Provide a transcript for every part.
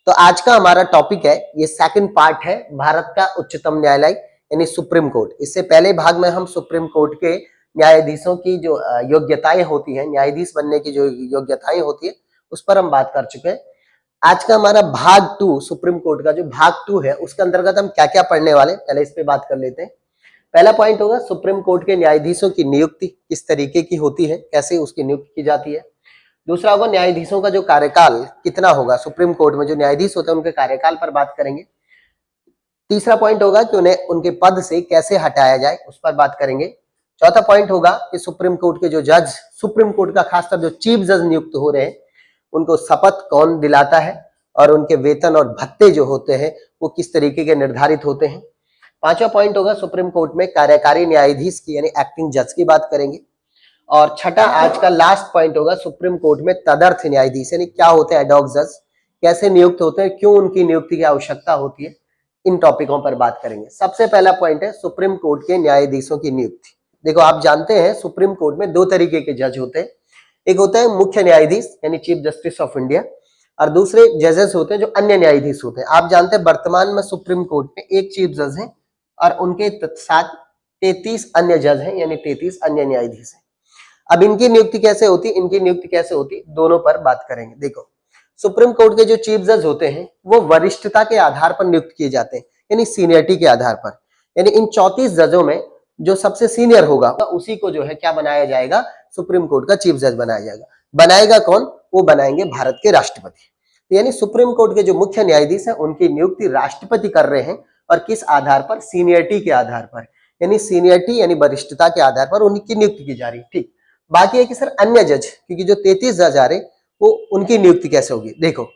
तो आज का हमारा टॉपिक है, ये सेकंड पार्ट है, भारत का उच्चतम न्यायालय यानी सुप्रीम कोर्ट। इससे पहले भाग में हम सुप्रीम कोर्ट के न्यायाधीशों की जो योग्यताएं होती हैं, न्यायाधीश बनने की जो योग्यताएं होती है, उस पर हम बात कर चुके हैं। आज का हमारा भाग 2, सुप्रीम कोर्ट का जो भाग 2 है, उसके अंतर्गत हम क्या क्या पढ़ने वाले, पहले इस पे बात कर लेते हैं। पहला पॉइंट होगा सुप्रीम कोर्ट के न्यायाधीशों की नियुक्ति किस तरीके की होती है, कैसे उसकी नियुक्ति की जाती है। दूसरा होगा न्यायाधीशों का जो कार्यकाल कितना होगा, सुप्रीम कोर्ट में जो न्यायाधीश होते हैं उनके कार्यकाल पर बात करेंगे। तीसरा पॉइंट होगा कि उन्हें उनके पद से कैसे हटाया जाए, उस पर बात करेंगे। चौथा पॉइंट होगा कि सुप्रीम कोर्ट के जो जज, सुप्रीम कोर्ट का खासकर जो चीफ जज नियुक्त हो रहे हैं, उनको शपथ कौन दिलाता है और उनके वेतन और भत्ते जो होते हैं वो किस तरीके के निर्धारित होते हैं। पांचवा पॉइंट होगा सुप्रीम कोर्ट में कार्यकारी न्यायाधीश की यानी एक्टिंग जज की बात करेंगे। और छठा आज का लास्ट पॉइंट होगा सुप्रीम कोर्ट में तदर्थ न्यायाधीश यानी क्या होते हैं एडॉक जज, कैसे नियुक्त होते हैं, क्यों उनकी नियुक्ति की आवश्यकता होती है, इन टॉपिकों पर बात करेंगे। सबसे पहला पॉइंट है सुप्रीम कोर्ट के न्यायाधीशों की नियुक्ति। देखो, आप जानते हैं सुप्रीम कोर्ट में दो तरीके के जज होते हैं। एक होता है मुख्य न्यायाधीश यानी चीफ जस्टिस ऑफ इंडिया, और दूसरे जजेस होते हैं जो अन्य न्यायाधीश होते हैं। आप जानते हैं वर्तमान में सुप्रीम कोर्ट में एक चीफ जज है और उनके साथ 33 अन्य जज हैं यानी 33 अन्य न्यायाधीश हैं। अब इनकी नियुक्ति कैसे होती, इनकी नियुक्ति कैसे होती, दोनों पर बात करेंगे। देखो, सुप्रीम कोर्ट के जो चीफ जज होते हैं वो वरिष्ठता के आधार पर नियुक्त किए जाते हैं यानी सीनियरिटी के आधार पर। यानी इन 34 जजों में जो सबसे सीनियर होगा उसी को जो है क्या बनाया जाएगा, सुप्रीम कोर्ट का चीफ जज बनाया जाएगा। बनाएगा कौन, वो बनाएंगे भारत के राष्ट्रपति। तो यानी सुप्रीम कोर्ट के जो मुख्य न्यायाधीश हैं उनकी नियुक्ति राष्ट्रपति कर रहे हैं, और किस आधार पर, सीनियरिटी के आधार पर, यानी सीनियरिटी यानी वरिष्ठता के आधार पर उनकी नियुक्ति की जा रही है। ठीक, बाकी है कि सर अन्य जज, क्योंकि जो 33 जज आ रहे वो उनकी नियुक्ति कैसे होगी। देखो,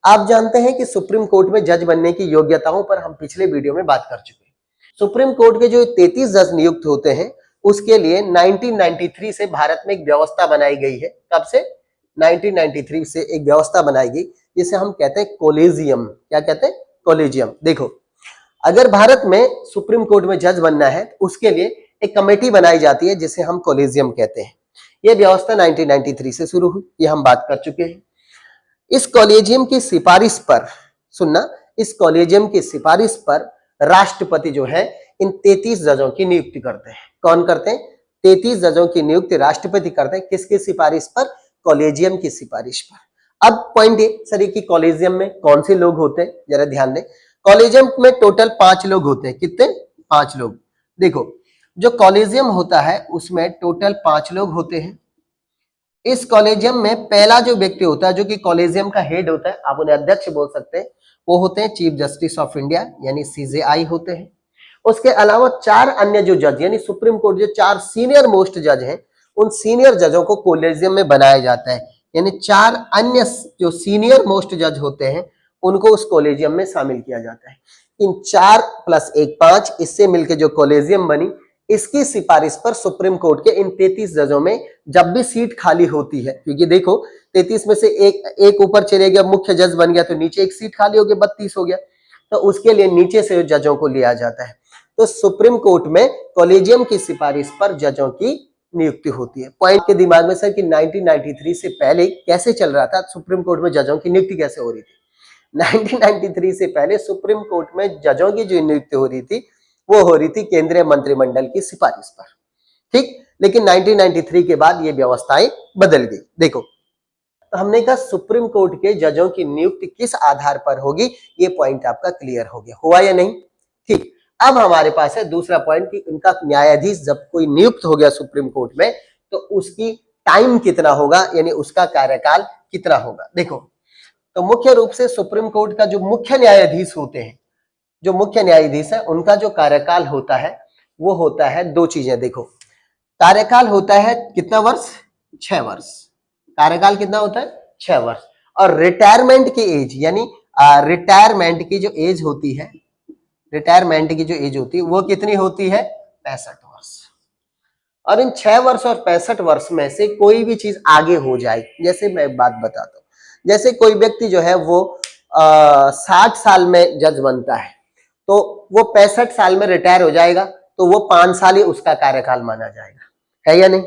आप जानते हैं कि सुप्रीम कोर्ट में जज बनने की योग्यताओं पर हम पिछले वीडियो में बात कर चुके हैं। सुप्रीम कोर्ट के जो 33 जज नियुक्त होते हैं उसके लिए 1993 से भारत में एक व्यवस्था बनाई गई है। कब से? 1993 से एक व्यवस्था बनाई गई जिसे हम कहते हैं कोलेजियम। क्या कहते हैं? कोलेजियम। देखो, अगर भारत में सुप्रीम कोर्ट में जज बनना है तो उसके लिए एक कमेटी बनाई जाती है जिसे हम कोलेजियम कहते हैं। यह व्यवस्था 1993 से शुरू हुई, ये हम बात कर चुके हैं। इस कॉलेजियम की सिफारिश पर, सुनना, इस कॉलेजियम की सिफारिश पर राष्ट्रपति जो है इन 33 जजों की नियुक्ति करते हैं। कौन करते हैं? 33 जजों की नियुक्ति राष्ट्रपति करते हैं। किसकी सिफारिश पर? कॉलेजियम की सिफारिश पर। अब पॉइंट ये, सर ये कि कॉलेजियम में कौन से लोग होते हैं, जरा ध्यान दें। कॉलेजियम में टोटल 5 लोग होते हैं। कितने? 5 लोग। देखो, जो कॉलेजियम होता है उसमें टोटल 5 लोग होते हैं। इस कॉलेजियम में पहला जो व्यक्ति होता है जो कि कॉलेजियम का हेड होता है, आप उन्हें अध्यक्ष बोल सकते हैं, वो होते हैं चीफ जस्टिस ऑफ इंडिया यानी सीजेआई होते हैं। उसके अलावा 4 अन्य जो जज यानी सुप्रीम कोर्ट जो 4 सीनियर मोस्ट जज हैं, उन सीनियर जजों को कॉलेजियम में बनाया जाता है। यानी 4 अन्य जो सीनियर मोस्ट जज होते हैं उनको उस कॉलेजियम में शामिल किया जाता है। इन 4 + 1 5, इससे मिलकर जो कॉलेजियम बनी, इसकी सिफारिश पर सुप्रीम कोर्ट के इन 33 जजों में जब भी सीट खाली होती है, क्योंकि देखो 33 में से एक ऊपर चले गया, मुख्य जज बन गया, तो नीचे एक सीट खाली हो गई, 32 हो गया, तो उसके लिए नीचे से जजों को लिया जाता है। तो सुप्रीम कोर्ट में कॉलेजियम की सिफारिश पर जजों की नियुक्ति होती है। पॉइंट के दिमाग में सर कि 1993 से पहले कैसे चल रहा था, सुप्रीम कोर्ट में जजों की नियुक्ति कैसे हो रही थी। 1993 से पहले सुप्रीम कोर्ट में जजों की जो नियुक्ति हो रही थी वो हो रही थी केंद्रीय मंत्रिमंडल की सिफारिश पर। ठीक, लेकिन 1993 के बाद ये व्यवस्थाएं बदल गई। देखो, तो हमने कहा सुप्रीम कोर्ट के जजों की नियुक्ति किस आधार पर होगी, ये पॉइंट आपका क्लियर हो गया, हुआ या नहीं। ठीक, अब हमारे पास है दूसरा पॉइंट कि उनका न्यायाधीश जब कोई नियुक्त हो गया सुप्रीम कोर्ट में तो उसकी टाइम कितना होगा, यानी उसका कार्यकाल कितना होगा। देखो, तो मुख्य रूप से सुप्रीम कोर्ट का जो मुख्य न्यायाधीश होते हैं, जो मुख्य न्यायाधीश है, उनका जो कार्यकाल होता है वो होता है 2 चीजें। देखो, कार्यकाल होता है कितना वर्ष? 6 वर्ष। कार्यकाल कितना होता है? 6 वर्ष। और रिटायरमेंट की एज यानी रिटायरमेंट की जो एज होती है, रिटायरमेंट की जो एज होती है वो कितनी होती है? 65 वर्ष। और इन 6 वर्ष और 65 वर्ष में से कोई भी चीज आगे हो जाए, जैसे मैं एक बात बताता हूँ, जैसे कोई व्यक्ति जो है वो 60 साल में जज बनता है तो वो 65 साल में रिटायर हो जाएगा, तो वो 5 साल ही उसका कार्यकाल माना जाएगा, है या नहीं।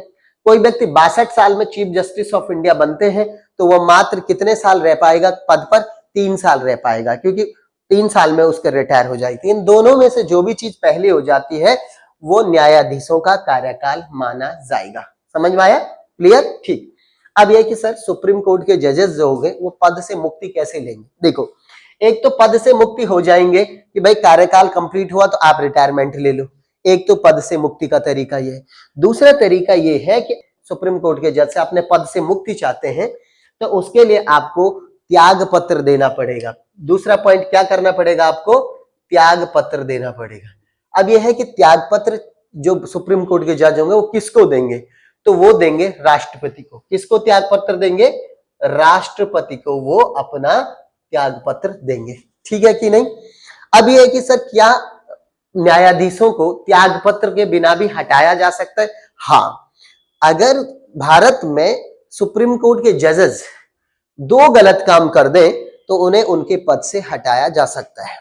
कोई व्यक्ति 62 साल में चीफ जस्टिस ऑफ इंडिया बनते हैं तो वो मात्र कितने साल रह पाएगा पद पर? 3 साल रह पाएगा, क्योंकि 3 साल में उसके रिटायर हो जाएगी। इन दोनों में से जो भी चीज पहले हो जाती है वो न्यायाधीशों का कार्यकाल माना जाएगा। समझ में आया? क्लियर? ठीक। अब यह कि सर सुप्रीम कोर्ट के जजेस जो हो गए वो पद से मुक्ति कैसे लेंगे? देखो, एक तो पद से मुक्ति हो जाएंगे कि भाई कार्यकाल कंप्लीट हुआ तो आप रिटायरमेंट ले लो, एक तो पद से मुक्ति का तरीका ये है। दूसरा तरीका ये है कि सुप्रीम कोर्ट के जज से अपने पद से मुक्ति चाहते हैं तो उसके लिए आपको त्याग पत्र देना पड़ेगा। दूसरा पॉइंट क्या करना पड़ेगा? आपको त्याग पत्र देना पड़ेगा। अब यह है कि त्याग पत्र जो सुप्रीम कोर्ट के जज होंगे वो किसको देंगे? तो वो देंगे राष्ट्रपति को। किसको त्याग पत्र देंगे? राष्ट्रपति को वो अपना त्याग पत्र देंगे। ठीक है कि नहीं? अब यह है कि सर क्या न्यायाधीशों को त्याग पत्र के बिना भी हटाया जा सकता है? हाँ, अगर भारत में सुप्रीम कोर्ट के जजेस 2 गलत काम कर दें तो उन्हें उनके पद से हटाया जा सकता है।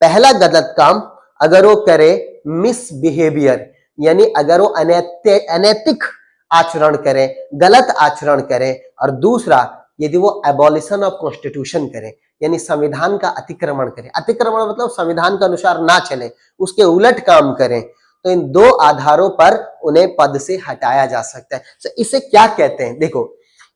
पहला गलत काम अगर वो करे मिसबिहेवियर, यानी अगर वो अनैतिक आचरण करें, गलत आचरण करें, और दूसरा यदि वो एबॉलिशन ऑफ कॉन्स्टिट्यूशन करें, यानी संविधान का अतिक्रमण करें। अतिक्रमण मतलब संविधान के अनुसार ना चले, उसके उलट काम करें, तो इन 2 आधारों पर उन्हें पद से हटाया जा सकता है। तो इसे क्या कहते हैं? देखो,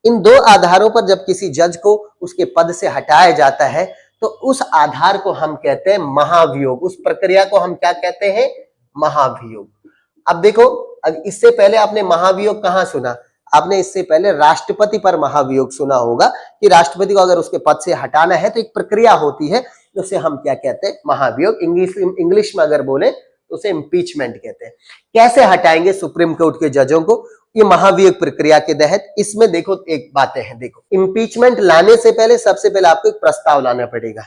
इन 2 आधारों पर जब किसी जज को उसके पद से हटाया जाता है तो उस आधार को हम कहते हैं महाभियोग। उस प्रक्रिया को हम क्या कहते हैं? महाभियोग। अब देखो, इससे पहले आपने महाभियोग कहां सुना? आपने इससे पहले राष्ट्रपति पर महाभियोग सुना होगा कि राष्ट्रपति को अगर उसके पद से हटाना है तो एक प्रक्रिया होती है, उसे हम क्या कहते हैं? महाभियोग। इंग्लिश में अगर बोले तो उसे इम्पीचमेंट कहते हैं। कैसे हटाएंगे सुप्रीम कोर्ट के जजों को? ये महाभियोग प्रक्रिया के तहत। इसमें देखो एक बातें हैं। देखो, इम्पीचमेंट लाने से पहले सबसे पहले आपको एक प्रस्ताव लाना पड़ेगा।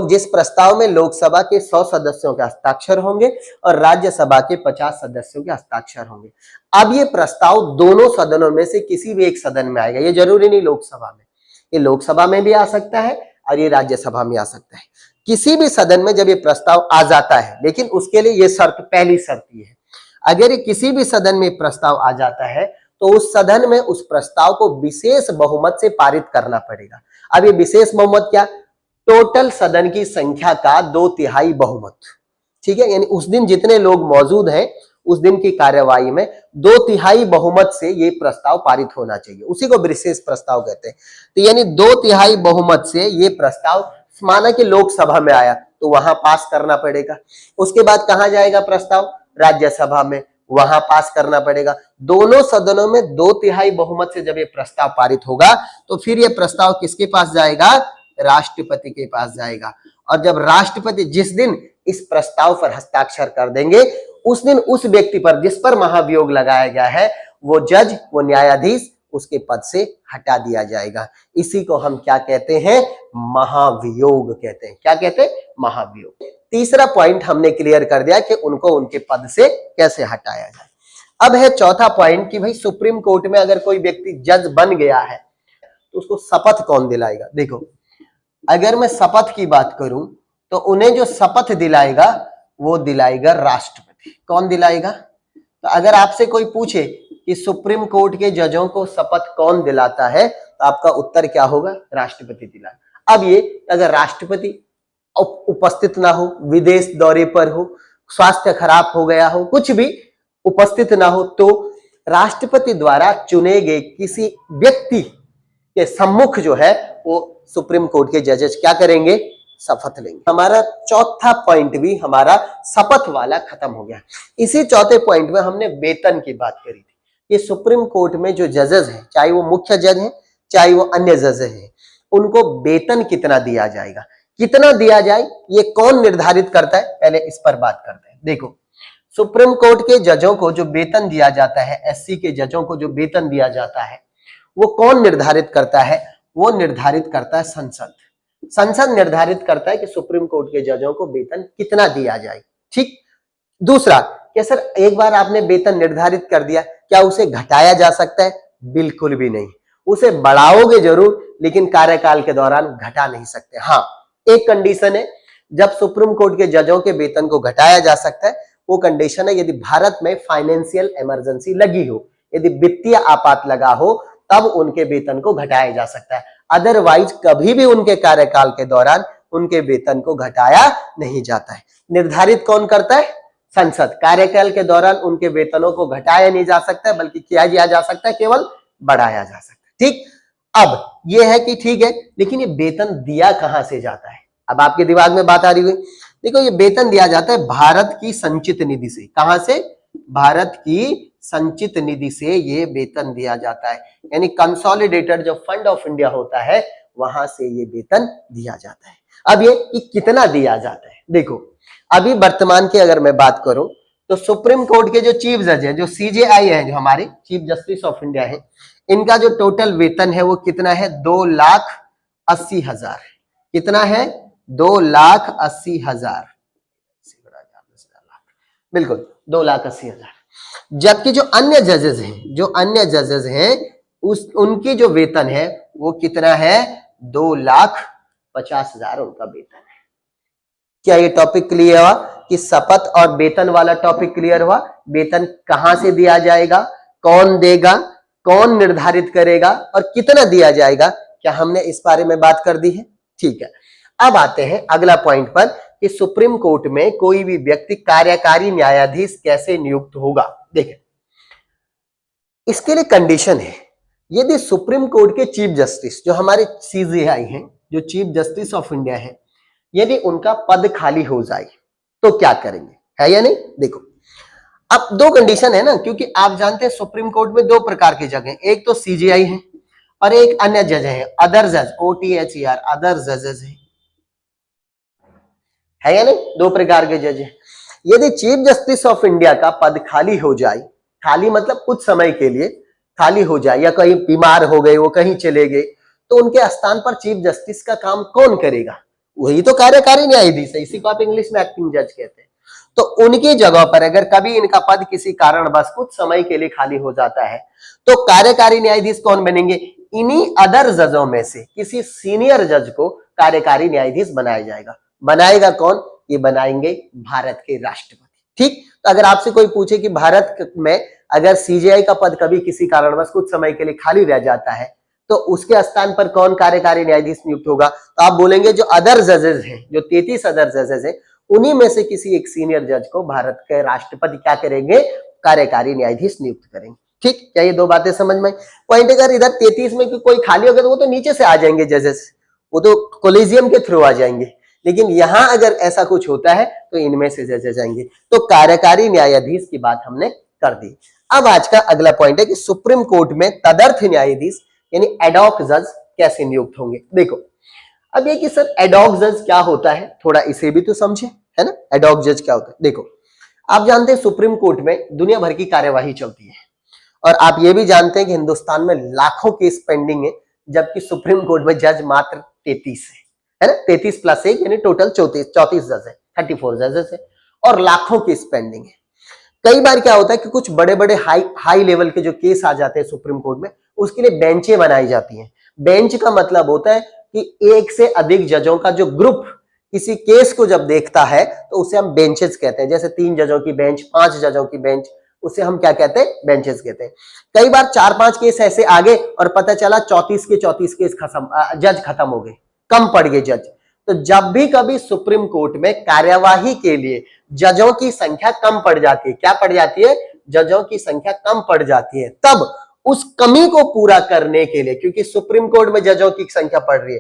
जिस प्रस्ताव में लोकसभा के 100 सदस्यों के हस्ताक्षर होंगे और राज्यसभा के 50 सदस्यों के हस्ताक्षर होंगे। अब ये प्रस्ताव दोनों सदनों में से किसी भी एक सदन में आएगा। ये जरूरी नहीं लोकसभा में, ये लोकसभा में भी आ सकता है और ये राज्यसभा में आ सकता है। किसी भी सदन में जब ये प्रस्ताव आ जाता है, लेकिन उसके लिए ये शर्त, पहली शर्त ये है, अगर ये किसी भी सदन में प्रस्ताव आ जाता है तो उस सदन में उस प्रस्ताव को विशेष बहुमत से पारित करना पड़ेगा। अब ये विशेष बहुमत क्या? टोटल सदन की संख्या का 2/3 बहुमत। ठीक है, यानी उस दिन जितने लोग मौजूद हैं उस दिन की कार्यवाही में 2/3 बहुमत से ये प्रस्ताव पारित होना चाहिए। उसी को विशेष प्रस्ताव कहते हैं। तो यानी 2/3 बहुमत से ये प्रस्ताव, माना कि लोकसभा में आया तो वहां पास करना पड़ेगा। उसके बाद कहां जाएगा प्रस्ताव? राज्यसभा में, वहां पास करना पड़ेगा। दोनों सदनों में 2/3 बहुमत से जब ये प्रस्ताव पारित होगा तो फिर ये प्रस्ताव किसके पास जाएगा? राष्ट्रपति के पास जाएगा। और जब राष्ट्रपति जिस दिन इस प्रस्ताव पर हस्ताक्षर कर देंगे उस दिन उस व्यक्ति पर जिस पर महाभियोग लगाया गया है वो जज, वो न्यायाधीश, उसके पद से हटा दिया जाएगा। इसी को हम क्या कहते हैं? महाभियोग कहते हैं। क्या कहते हैं? महाभियोग। तीसरा पॉइंट हमने क्लियर कर दिया कि उनको उनके पद से कैसे हटाया जाए। अब है चौथा पॉइंट कि भाई सुप्रीम कोर्ट में अगर कोई व्यक्ति जज बन गया है तो उसको शपथ कौन दिलाएगा? देखो, अगर मैं शपथ की बात करूं तो उन्हें जो शपथ दिलाएगा वो दिलाएगा राष्ट्रपति। कौन दिलाएगा? तो अगर आपसे कोई पूछे कि सुप्रीम कोर्ट के जजों को शपथ कौन दिलाता है तो आपका उत्तर क्या होगा? राष्ट्रपति दिलाएगा। अब ये अगर राष्ट्रपति उपस्थित ना हो, विदेश दौरे पर हो, स्वास्थ्य खराब हो गया हो, कुछ भी उपस्थित ना हो, तो राष्ट्रपति द्वारा चुने गए किसी व्यक्ति के सम्मुख जो है वो सुप्रीम कोर्ट के जजेस क्या करेंगे? शपथ लेंगे। हमारा चौथा पॉइंट भी हमारा शपथ वाला खत्म हो गया। इसी चौथे पॉइंट में हमने वेतन की बात करी थी। ये सुप्रीम कोर्ट में जो जजेस हैं, चाहे वो मुख्य जज हैं चाहे वो अन्य जजेस हैं, उनको वेतन कितना दिया जाएगा? कितना दिया जाए ये कौन निर्धारित करता है? पहले इस पर बात करते हैं। देखो, सुप्रीम कोर्ट के जजों को जो वेतन दिया जाता है, एससी के जजों को जो वेतन दिया जाता है, वो कौन निर्धारित करता है? वो निर्धारित करता है संसद। संसद निर्धारित करता है कि सुप्रीम कोर्ट के जजों को वेतन कितना दिया जाए। ठीक। दूसरा, क्या सर एक बार आपने वेतन निर्धारित कर दिया, क्या उसे घटाया जा सकता है? बिल्कुल भी नहीं। उसे बढ़ाओगे जरूर, लेकिन कार्यकाल के दौरान घटा नहीं सकते। हाँ, एक कंडीशन है, जब सुप्रीम कोर्ट के जजों के वेतन को घटाया जा सकता है, वो कंडीशन है यदि भारत में फाइनेंशियल इमरजेंसी लगी हो, यदि वित्तीय आपात लगा हो, तब उनके वेतन को घटाया जा सकता है। अदरवाइज कभी भी उनके कार्यकाल के दौरान उनके वेतन को घटाया नहीं जाता है। निर्धारित कौन करता है? संसद। कार्यकाल के दौरान उनके वेतनों को घटाया नहीं जा सकता है, बल्कि क्या किया जा सकता है? केवल बढ़ाया जा सकता है। ठीक, अब यह है कि ठीक है, लेकिन ये वेतन दिया कहां से जाता है? अब आपके दिमाग में बात आ रही हुई, देखो ये वेतन दिया जाता है भारत की संचित निधि से। कहां से? भारत की संचित निधि से ये वेतन दिया जाता है, यानी कंसोलिडेटेड जो फंड ऑफ इंडिया होता है वहां से ये वेतन दिया जाता है। अब ये कितना दिया जाता है? देखो अभी वर्तमान की अगर मैं बात करूं तो सुप्रीम कोर्ट के जो चीफ जज हैं, जो सीजेआई है, जो हमारे चीफ जस्टिस ऑफ इंडिया है, इनका जो टोटल वेतन है वो कितना है? 2,80,000। कितना है? 2,80,000। बिल्कुल 2,80,000। जबकि जो अन्य जजेस हैं उनकी जो वेतन है वो कितना है? 2,50,000 उनका वेतन है। क्या ये टॉपिक क्लियर हुआ कि शपथ और वेतन वाला टॉपिक क्लियर हुआ? वेतन कहां से दिया जाएगा, कौन देगा, कौन निर्धारित करेगा और कितना दिया जाएगा, क्या हमने इस बारे में बात कर दी है? ठीक है, अब आते हैं अगला पॉइंट पर कि सुप्रीम कोर्ट में कोई भी व्यक्ति कार्यकारी न्यायाधीश कैसे नियुक्त होगा। देखें, इसके लिए कंडीशन है, यदि सुप्रीम कोर्ट के चीफ जस्टिस जो हमारे सीजेआई हैं, जो चीफ जस्टिस ऑफ इंडिया है, यदि उनका पद खाली हो जाए तो क्या करेंगे, है या नहीं? देखो अब दो कंडीशन है ना, क्योंकि आप जानते हैं सुप्रीम कोर्ट में दो प्रकार के जज हैं, एक तो सीजेआई है और एक अन्य जज है, अदर जज, OTHER, अदर जजेस है या नहीं? दो प्रकार के जज हैं। यदि चीफ जस्टिस ऑफ इंडिया का पद खाली हो जाए, खाली मतलब कुछ समय के लिए खाली हो जाए, या कहीं बीमार हो गए, वो कहीं चले गए, तो उनके स्थान पर चीफ जस्टिस का काम कौन करेगा? वही तो कार्यकारी न्यायाधीश है, इसी को आप इंग्लिश में एक्टिंग जज कहते हैं। तो उनकी जगह पर अगर कभी इनका पद किसी कारणवश कुछ समय के लिए खाली हो जाता है तो कार्यकारी न्यायाधीश कौन बनेंगे? इन्हीं अदर जजों में से किसी सीनियर जज को कार्यकारी न्यायाधीश बनाया जाएगा। बनाएगा कौन? ये बनाएंगे भारत के राष्ट्रपति। ठीक, तो अगर आपसे कोई पूछे कि भारत में अगर सीजेआई का पद कभी किसी कारणवश कुछ समय के लिए खाली रह जाता है तो उसके स्थान पर कौन कार्यकारी न्यायाधीश नियुक्त होगा, तो आप बोलेंगे जो अदर जजेस हैं, जो 33 अदर जजेस हैं, उन्हीं में से किसी एक सीनियर जज को भारत के राष्ट्रपति क्या करेंगे? कार्यकारी न्यायाधीश नियुक्त करेंगे। ठीक, क्या ये दो बातें समझ में? पॉइंट अगर इधर 33 में कोई खाली होगा तो वो तो नीचे से आ जाएंगे जजेस, वो तो कोलिजियम के थ्रू आ जाएंगे, लेकिन यहां अगर ऐसा कुछ होता है तो इनमें से जजेस जाएंगे। तो कार्यकारी न्यायाधीश की बात हमने कर दी। अब आज का अगला पॉइंट है कि सुप्रीम कोर्ट में तदर्थ न्यायाधीश यानी एडॉक जज कैसे नियुक्त होंगे। देखो अब ये कि सर एडॉक जज क्या होता है, थोड़ा इसे भी तो समझे, है ना? एडॉक जज क्या होता है? देखो आप जानते हैं सुप्रीम कोर्ट में दुनिया भर की कार्यवाही चलती है और आप ये भी जानते हैं कि हिंदुस्तान में लाखों केस पेंडिंग है, जबकि सुप्रीम कोर्ट में जज मात्र 33 है ना? 33 + 1 यानी टोटल 34 जज है, 34 जजेस है और लाखों केस पेंडिंग है। कई बार क्या होता है कि कुछ बड़े बड़े हाई लेवल के जो केस आ जाते हैं सुप्रीम कोर्ट में, उसके लिए बेंचें बनाई जाती हैं। बेंच का मतलब होता है कि एक से अधिक जजों का जो ग्रुप किसी केस को जब देखता है तो उसे हम बेंचेस कहते हैं। जैसे 3 जजों की बेंच, 5 जजों की बेंच, उसे हम क्या कहते हैं? बेंचेस कहते हैं। कई बार 4-5 केस ऐसे आ गए और पता चला 34 के 34 केस जज खत्म हो गए, कम पड़ गए जज। तो जब भी कभी सुप्रीम कोर्ट में कार्यवाही के लिए जजों की संख्या कम पड़ जाती है, क्या पड़ जाती है? जजों की संख्या कम पड़ जाती है, तब उस कमी को पूरा करने के लिए, क्योंकि सुप्रीम कोर्ट में जजों की संख्या बढ़ रही है,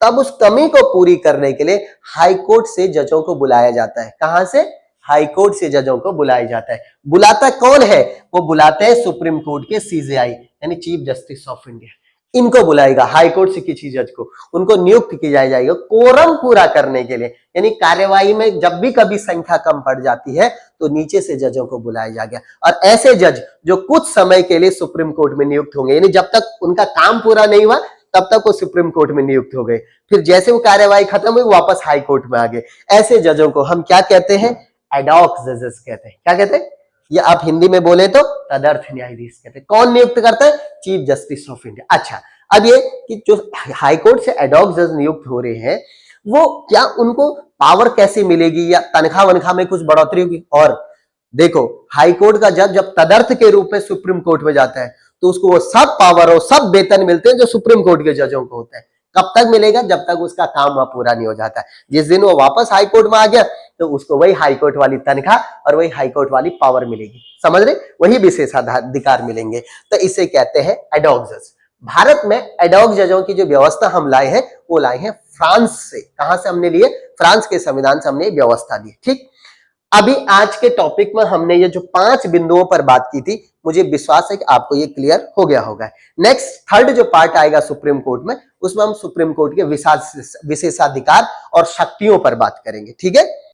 तब उस कमी को पूरी करने के लिए हाई कोर्ट से जजों को बुलाया जाता है। कहां से? हाई कोर्ट से जजों को बुलाया जाता है। बुलाता कौन है? वो बुलाते हैं सुप्रीम कोर्ट के सीजेआई यानी चीफ जस्टिस ऑफ इंडिया। इनको बुलाएगा हाई कोर्ट से किसी जज को, उनको नियुक्त किया जाएगा कोरम पूरा करने के लिए, यानी कार्यवाही में जब भी कभी संख्या कम पड़ जाती है तो नीचे से जजों को बुलाया जाएगा। और ऐसे जज जो कुछ समय के लिए सुप्रीम कोर्ट में नियुक्त होंगे, यानी जब तक उनका काम पूरा नहीं हुआ तब तक वो सुप्रीम कोर्ट में नियुक्त हो गए, फिर जैसे वो कार्यवाही खत्म हुई वापस हाई कोर्ट में आ गए, ऐसे जजों को हम क्या कहते हैं? एडॉक जजेस कहते हैं। क्या कहते हैं? या आप हिंदी में बोले तो तदर्थ न्यायाधीश कहते हैं। कौन नियुक्त करता है? Chief justice of India. अच्छा, अब ये कि जो हाई कोर्ट से एडॉक जज नियुक्त हो रहे हैं वो क्या उनको पावर कैसे मिलेगी, या तनख्वाह वनख्वाह में कुछ बढ़ोतरी होगी? और देखो हाई कोर्ट का जज जब तदर्थ के रूप में सुप्रीम कोर्ट में जाता है तो उसको वो सब पावर और सब वेतन मिलते हैं जो सुप्रीम कोर्ट के जजों को होता है। कब तक मिलेगा? जब तक उसका काम वहां पूरा नहीं हो जाता। जिस दिन वो वापस हाई कोर्ट में आ गया तो उसको वही हाई कोर्ट वाली तनख्वाह और वही हाई कोर्ट वाली पावर मिलेगी, समझ रहे, वही विशेषाधिकार मिलेंगे। तो इसे कहते हैं एडॉक जज। भारत में एडॉक जजों की जो व्यवस्था हम लाए हैं वो लाए हैं फ्रांस से। कहां से हमने लिए? फ्रांस के संविधान से हमने व्यवस्था ली। ठीक, अभी आज के टॉपिक में हमने ये जो 5 बिंदुओं पर बात की थी, मुझे विश्वास है कि आपको ये क्लियर हो गया होगा। नेक्स्ट थर्ड जो पार्ट आएगा सुप्रीम कोर्ट में, उसमें हम सुप्रीम कोर्ट के विशेषाधिकार और शक्तियों पर बात करेंगे। ठीक है,